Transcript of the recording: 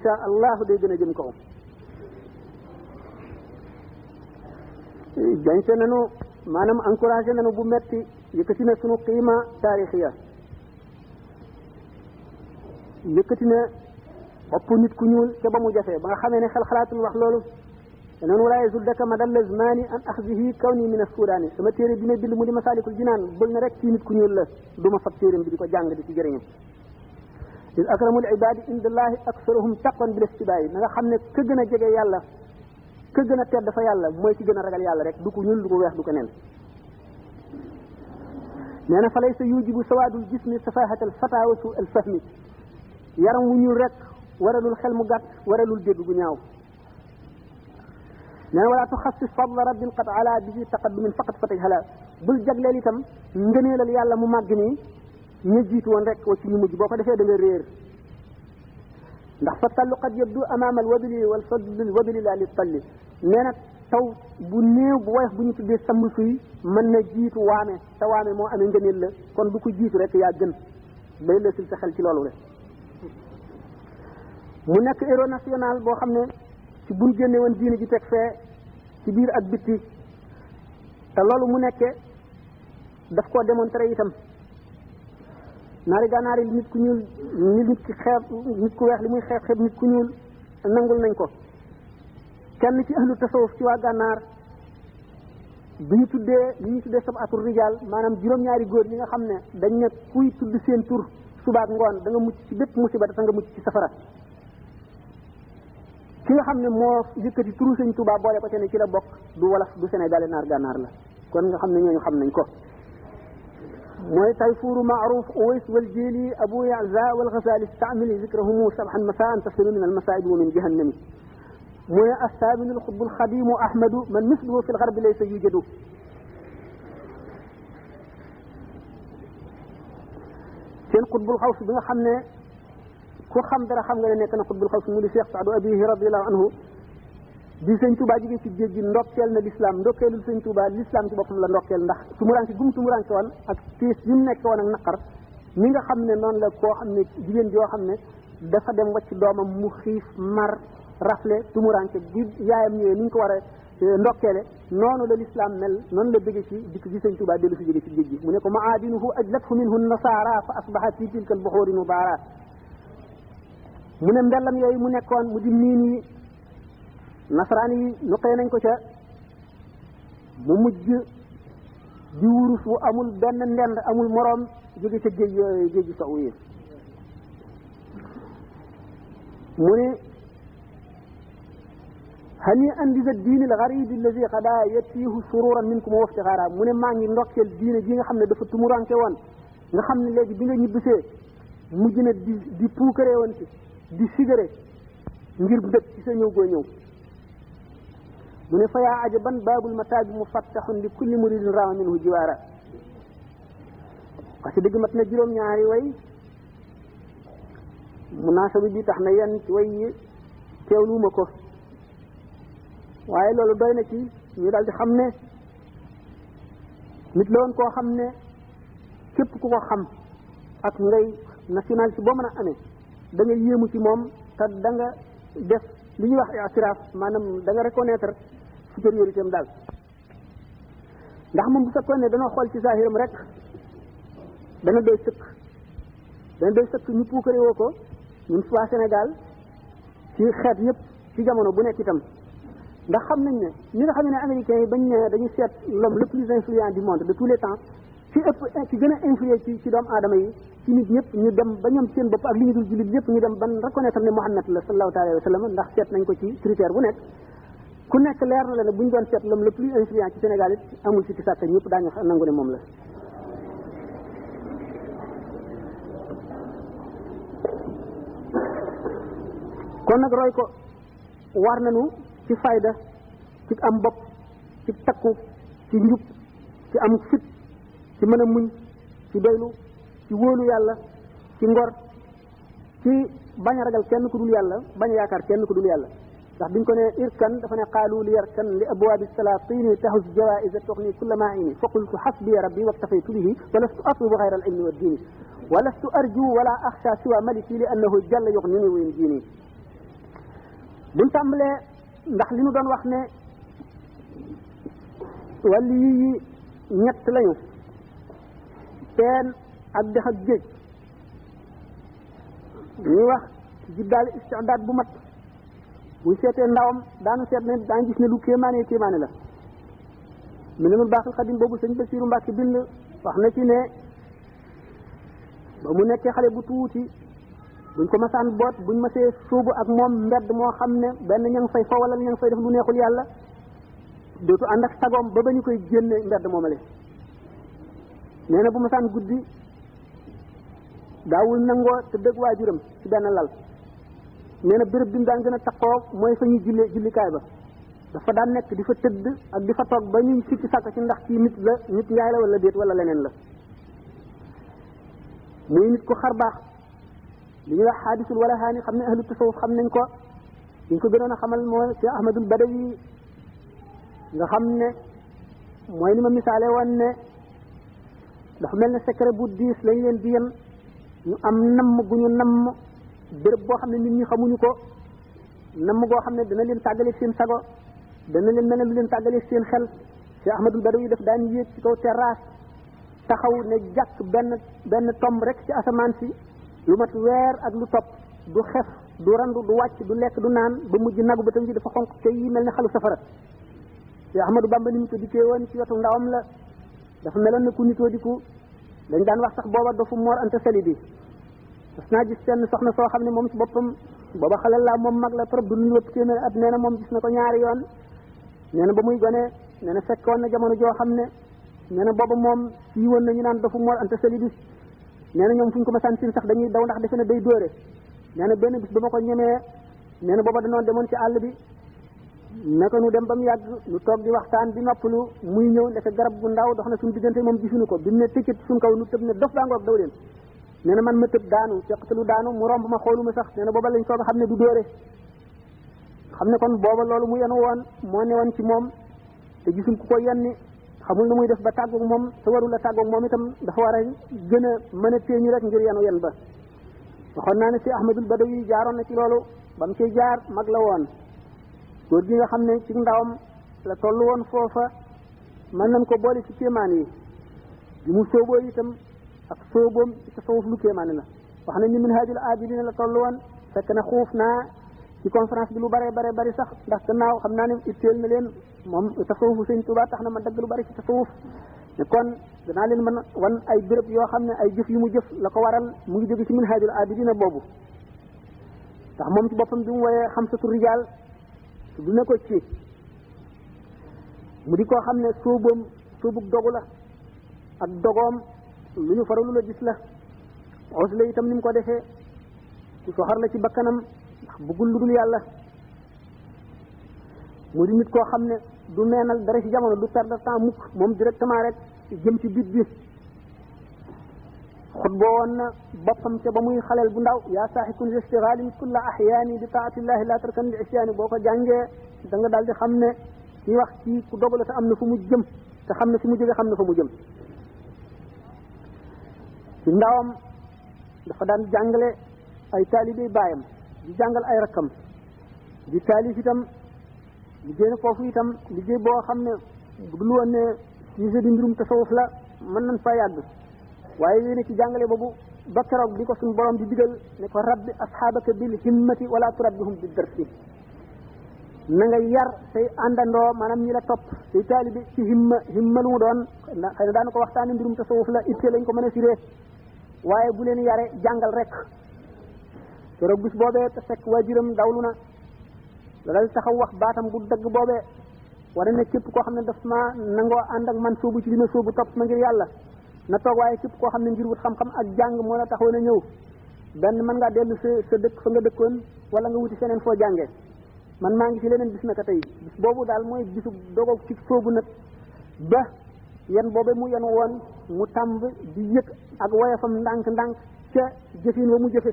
insha allah day gën a jëm kaw jañte nanu maanaam encouragé nanu bu metti yëkkati na sunu qiima taarixiya yëkkati na bopp nit ku ñuul ca ba mu jafee ba nga xamee ne xel xalaatul wax loolu te noonu walaa yazuddaka madalla zmaani an axzihi kawni min assudaani sama téere bi may bind mu di masaalikul jinaan bël na rek ci nit ku ñuul la du ma fab téeram bi di ko jàng di ci jëriñam is akramul ibadi indallahi aksaruhum taqwan bil istibaayi na nga xam ne ka gën a jege yàlla ka gën a tedd fa yàlla mooy ci gën a ragal yàlla rek du ko ñuul du ko weex du ko nen nee na fa laysa yujibu sawaadul jismi safahatal fata wa su al fahmi yaram wu ñuul rek waralul xel mu gàtt waralul dégg gu ñaaw nee na wala tuxassis fadla rabbin qad ala bihi taqaddumin faqat fatay hala bul jagleel itam ngëneelal yàlla mu màgg nii ñu jiitu woon rek wa ci ñu mujj boo ko defee da nga réer ndax fa tallu qad yabdu amaama al wabili wal fadl wabili la li talli nee na taw bu néew bu woyof bu ñu tuddee samb suy mën na jiitu waame te waame moo amee ngëneel la kon du ko jiitu rek yaa gën day lësil sa xel ci loolu la mu nekk héros national boo xam ne ci buñ génne woon diine ji teg fee ci biir ak bitti te loolu mu nekkee daf koo démontré itam naari gànnaar yi nit ku ñuul nit ki xeeb nit ku weex li muy xeeb nit ku ñuul nangul nañ ko kenn ci ahlu tasawuf ci waa gànnaar bi ñu tuddee sabatul rijal maanaam juróom-ñaari góor ñi nga xam ne dañ ne kuy tudd seen tur subaak ngoon da nga mucc ci bépp musiba da nga mucc ci safara ki nga xam ne moo yëkkati turu sëñ Tuubaa boole ko te ne ci la bokk du wolof du sénégalais naar gànnaar la kon nga xam ne ñooñu xam nañ ko mooy tayfuuru maaruf uwais wal jili abu yaza wal ghazali istamili zikrahumu sabhan masaan tasilu min al masaib wa min jahannami mooy assaabinu al xutbu al xadimu ahmadu man misluhu fi l garbi laysa yujadu seen xutbul xaws bi nga xam ne ku xam dara xam nga ne nekk na xutbul xaws mu di Cheikh Saadu Abihi radiallahu anhu bi sëñ Tuubaa jógee ci géej gi ndokkeel na lislaam ndokkeelul sëñ Tuubaa lislaam ci boppam la ndokkeel ndax tumuranke gum tumuranke woon ak tiis yi mu nekk woon ak naqar mi nga xam ne noonu la koo xam ne jigéen joo xam ne dafa dem wacc doomam mu xiif mar rafle tumuranke bi yaayam ñëwee ni ñu ko war a ndokkeele noonu la lislaam mel noonu la bëgge ci dikk gi sëñ Tuubaa dellu si jóge ci géej gi mu ne ko maadinuhu ajlathu minhu nasaara fa asbaha fi tilka al buxuuri mubaara mu ne mbellam yooyu mu nekkoon mu di miin yi nasaraan yi nuqee nañ ko ca mu mujj di wurus wu amul benn ndend amul moroom jóge ca géej yooyu géej gi sow yi mu ne hani andi za diini al gharib allazi qada yatihu sururan minkum wa iftixaara mu ne maa ngi ndokkeel diine ji nga xam ne dafa tumuranke woon nga xam ne léegi bi nga ñibbisee mujj na di puukaree woon ci di sigare ngir dëkk ci sa ñëw goo ñëw mu ne fa yaa ajaban baabul mataabi mufattaxun li kulli muridin raama minhu jiwaara parce que dëgg mat na juróom-ñaari way munaasabi bi tax na yenn ci way yi teewluuma ko waaye loolu doy na ci ñu daal di xam ne nit la woon koo xam ne képp ku ko xam ak ngay nationalité boo mën a amee da nga yéemu ci moom te da nga def li ñuy wax i'tiraaf maanaam da nga reconnaître supériorité am daal ndax moom bu fekkoon ne dana xool ci saahiram rek dana doy sëkk ñu puukare woo ko ñun waa Sénégal ci xeet yëpp ci jamono bu nekk itam ndax xam nañ ne ñi nga xam ne américains yi bañ ne dañu seet l'homme le plus influent du monde de tous les temps ci gën a influé ci doomu aadama yi ci nit ñëpp ñu dem ba ñoom seen bopp ak li ñu dul jullit yëpp ñu dem ban reconnaître ne Muhammad la sallallahu alayhi wa sallam ndax seet nañ ko ci critère bu nekk ku nekk leer na la ne bu ñu doon seet l'homme le plus influent ci Sénégal it amul si ci sàkk ñëpp daañu nangu ne moom la kon nag roy ko war nañu ci fayda ci am bopp ci takku ci njub ci am fit ci mën a muñ ci doylu ci wóolu yàlla ci ngor ci bañ a ragal kenn ku dul yàlla bañ a yaakaar kenn ku dul yàlla ndax biñ ko ne irkan dafa ne qaalu li yarkan li abwaabi salaatini tahus jawaïsa tuxni kulla maini fa qultu xasbiya rabbi waktafaytu bihi wa lastu atlubu xayra al ilmi wa diini wa lastu arju wala axsha siwa maliki li annahu jalla yuxnini wa yunjini buñ tàmbalee ndax li nu doon wax ne wàllu yi ñett lañu teen ak dex ak géej ñuy wax jiddaal istidaad bu mat buñ seetee ndawam daanu seet ne daan gis ne lu kéemaane la mu ne mu baaxul xadim boobu sëñ Basiiru Mbàkke bind wax na ci ne ba mu nekkee xale bu tuuti buñ ko masaan boot buñ masee suubu ak moom mbedd moo xam ne benn ña ngi fay fa wala ña ngi fay def lu neexul yàlla dootu ànd ak sagoom ba ñu koy génne mbedd moomale nee na bu masaan guddi daawul nangoo te dëgg waajuram ci benn lal nee na béréb bi mu daan gën a takkoo mooy fa ñuy jullikaay ba dafa daan nekk di fa tëdd ak di fa toog ba ñuy sikki sàkk ci ndax ci nit njaay la wala déet wala leneen la muy nit ko xar baax li ñuy wax xaadisul wala xaani xam ne ahlu tasawuf xam nañ ko liñ ko gënoon a xamal mooy Cheikh Ahmadul Badawi nga xam ne mooy ni ma misaale woon ne dafa mel ne secret bu diis lañ leen di yen ñu am namm gu ñu namm béréb boo xam ne nit ñi xamuñu ko namm goo xam ne dana leen tàggale seen sago dana leen mel ne lu leen tàggale seen xel Cheikh Ahmadul Badawi daf daan yéeg ci kaw terrasse taxaw ne jàkk benn tomb rek ci asamaan si lu mat weer ak lu topp du xef du randu du wàcc du lekk du naan ba mujj nagu ba tam ji dafa xonq te yi mel ne xalu safara Cheikh Ahmadou Bamba ni mu ko dikkee woon ci wetu ndawam la dafa meloon ne ku nitoo diku dañ daan wax sax booba dafa Mor Anta Sali bi parce naa gis seen soxna soo xam ne moom ci boppam booba xale la moom mag la trop du ñu wëpp téeméer at nee na moom gis na ko ñaari yoon nee na ba muy gone nee na fekkoon na jamono joo xam ne nee na booba moom sii woon na ñu naan dafa Mor Anta Sali bi nee na ñoom fu ñu ko masaan sin sax dañuy daw ndax defe ne day dóore nee na benn bis ba ma ko ñemee nee na booba danoon demoon ci àll bi naka nu dem ba mu yàgg nu toog di waxtaan di noppalu muy ñëw ndeke garab gu ndaw dox na suñu diggante moom gisuñu ko bi mu ne tëccët suñu kaw nu tëb ne dof baa ngoog daw leen nee na man ma tëb daanu teqatalu daanu mu romb ma xooluma sax nee na booba lañ soog a xam ne du dóore xam ne kon booba loolu mu yenu woon moo newoon ci moom te gisul ku ko yenni xamul nu muy def ba tàggoog moom te warul a tàggoog moom itam dafa war a gën a mën a téeñu rek ngir yenu yen ba waxoon naa ne si Ahmadul Badawi jaaroon na ci loolu ba mu ciy jaar mag la woon góor gi nga xam ne ci ndawam la toll woon foofa mën nañ ko boole ci kéemaan yi bi mu sóoboo itam ak sóoboom ci tasawuf lu kéemaane la wax nañ ni Minhajul Abidin la toll woon fekk na xuuf naa ci conférence bi lu bare bari sax ndax gannaaw xam naa ne itteel na leen moom tasawufu Sëñ Tuubaa tax na ma dagg lu bari ci tasawuf ne kon danaa leen mën wan ay béréb yoo xam ne ay jëf yu mu jëf la ko waral mu ngi jóge ci Minhajul Abidin boobu ndax moom ci boppam bi mu woyee xamsatu rijaal du ne ko ci mu di koo xam ne sóobug dogu la ak dogoom lu ñu faralu la gis la os la itam ni mu ko defee ku soxar la ci bakkanam ndax bëggul lu dul yàlla mu di nit koo xam ne du neenal dara ci jamono du perdre temps mukk moom directement rek jëm ci bit bi xutboo woon na boppam ca ba muy xaleel bu ndaw yaa saaxikun istigalin kulla ahyaani bi taatillahi la tarkan li isyaani boo ko jàngee da nga daal di xam ne ci wax ci ku dogu la te am na fu mu jëm te xam ne fi mu jóge xam na fa mu jëm ci ndawam dafa daan jàngale ay taalibe baayam di jàngal ay rakkam di taalif itam liggéey na foofu itam liggéey boo xam ne bu dul woon ne sujet di mbirum tasawuf la mën nañ fa yàgg waaye yéene ci jàngale boobu ba keroog bi ko suñu borom di digal ne ko rabbi asxaabaka bil himmati wala turabbihum bi darsi na nga yar say àndandoo maanaam ñi la topp say taalibe ci himma lu mu doon xëy na daana ko waxtaane mbirum tasawuf la itte lañ ko mën a firee waaye bu leen yare jàngal rek keroog bis boobee te fekk waajuram dawlu na la dal taxaw wax baatam bu dëgg boobee war ne képp koo xam ne daf ma nangoo ànd ak man soobu ci li ma soobu topp ma ngir yàlla na toog waaye képp koo xam ne ngir wut xam-xam ak jàng moo la taxaw na ñëw benn mën ngaa dellu sa dëkk fa nga dëkkoon wala nga wuti feneen foo jàngee man maa ngi ci leneen bis naka tey bis boobu daal mooy bisu dogoog ci soobu nag ba yen boobe mu yen woon mu tàmb di yëg ak woyofam ndànk-ndànk ca jëfin wa mu jëfe